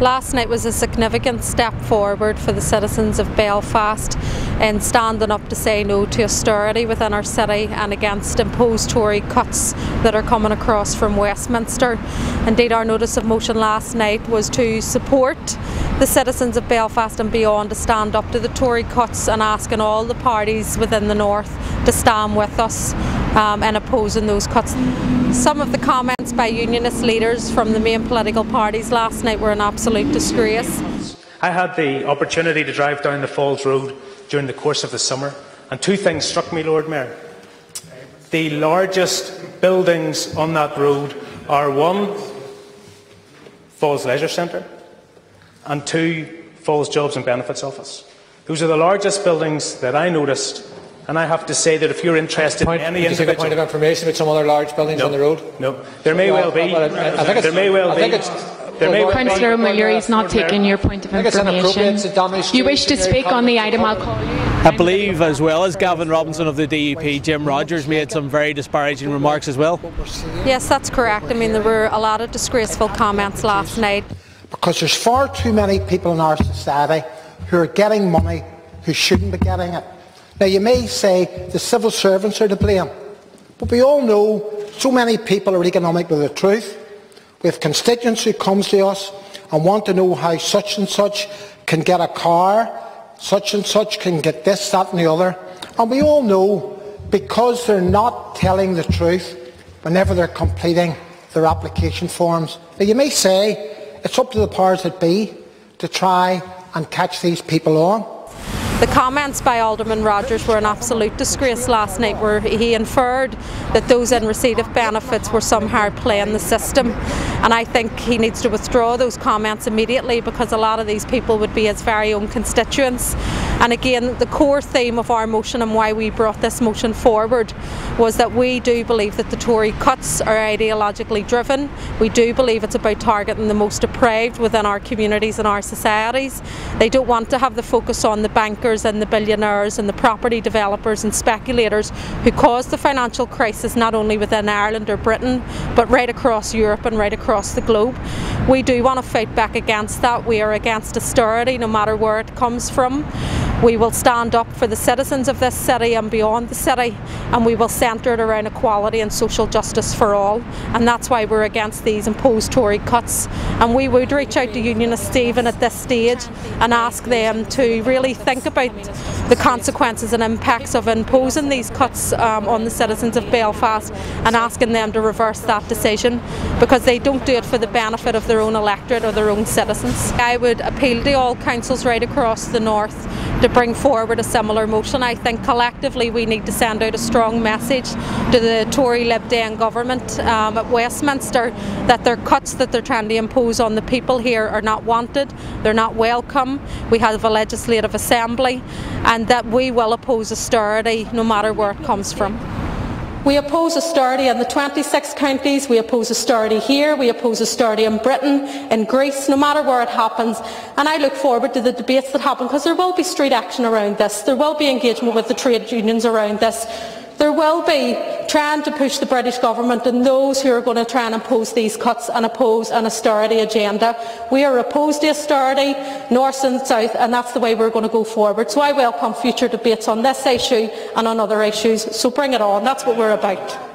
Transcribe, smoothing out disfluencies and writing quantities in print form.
Last night was a significant step forward for the citizens of Belfast in standing up to say no to austerity within our city and against imposed Tory cuts that are coming across from Westminster. Indeed, our notice of motion last night was to support the citizens of Belfast and beyond to stand up to the Tory cuts and asking all the parties within the north to stand with us in opposing those cuts. Some of the comments by unionist leaders from the main political parties last night were an absolute disgrace. I had the opportunity to drive down the Falls Road during the course of the summer, and two things struck me, Lord Mayor. The largest buildings on that road are one, Falls Leisure Centre, and two, Falls Jobs and Benefits Office. Those are the largest buildings that I noticed, and I have to say that if you're interested in any individual... point of information about some other large buildings on the road? No, there may well be. There may well be. Councillor O'Meara is not taking your point of information. You wish to speak on the item, I'll call you. I believe, as well as Gavin Robinson of the DUP, Jim Rogers made some very disparaging remarks as well. Yes, that's correct. I mean, there were a lot of disgraceful comments last night. Because there's far too many people in our society who are getting money who shouldn't be getting it. Now, you may say the civil servants are to blame, but we all know so many people are economic with the truth. We have constituents who come to us and want to know how such and such can get a car, such and such can get this, that and the other. And we all know, because they're not telling the truth whenever they're completing their application forms. Now, you may say it's up to the powers that be to try and catch these people on. The comments by Alderman Rogers were an absolute disgrace last night, where he inferred that those in receipt of benefits were somehow playing the system, and I think he needs to withdraw those comments immediately, because a lot of these people would be his very own constituents. And again, the core theme of our motion and why we brought this motion forward was that we do believe that the Tory cuts are ideologically driven. We do believe it's about targeting the most deprived within our communities and our societies. They don't want to have the focus on the bankers and the billionaires and the property developers and speculators who caused the financial crisis not only within Ireland or Britain, but right across Europe and right across the globe. We do want to fight back against that. We are against austerity no matter where it comes from. We will stand up for the citizens of this city and beyond the city, and we will centre it around equality and social justice for all, and that's why we're against these imposed Tory cuts. And we would reach out to Unionists even at this stage and ask them to really think about the consequences and impacts of imposing these cuts on the citizens of Belfast, and asking them to reverse that decision, because they don't do it for the benefit of their own electorate or their own citizens. I would appeal to all councils right across the north to bring forward a similar motion. I think collectively we need to send out a strong message to the Tory Lib Dem government at Westminster that their cuts that they're trying to impose on the people here are not wanted, they're not welcome. We have a legislative assembly, and that we will oppose austerity no matter where it comes from. We oppose austerity in the 26 counties, we oppose austerity here, we oppose austerity in Britain, in Greece, no matter where it happens. And I look forward to the debates that happen, because there will be street action around this, there will be engagement with the trade unions around this, there will be trying to push the British government and those who are going to try and impose these cuts and oppose an austerity agenda. We are opposed to austerity, north and south, and that's the way we're going to go forward. So I welcome future debates on this issue and on other issues. So bring it on, that's what we're about.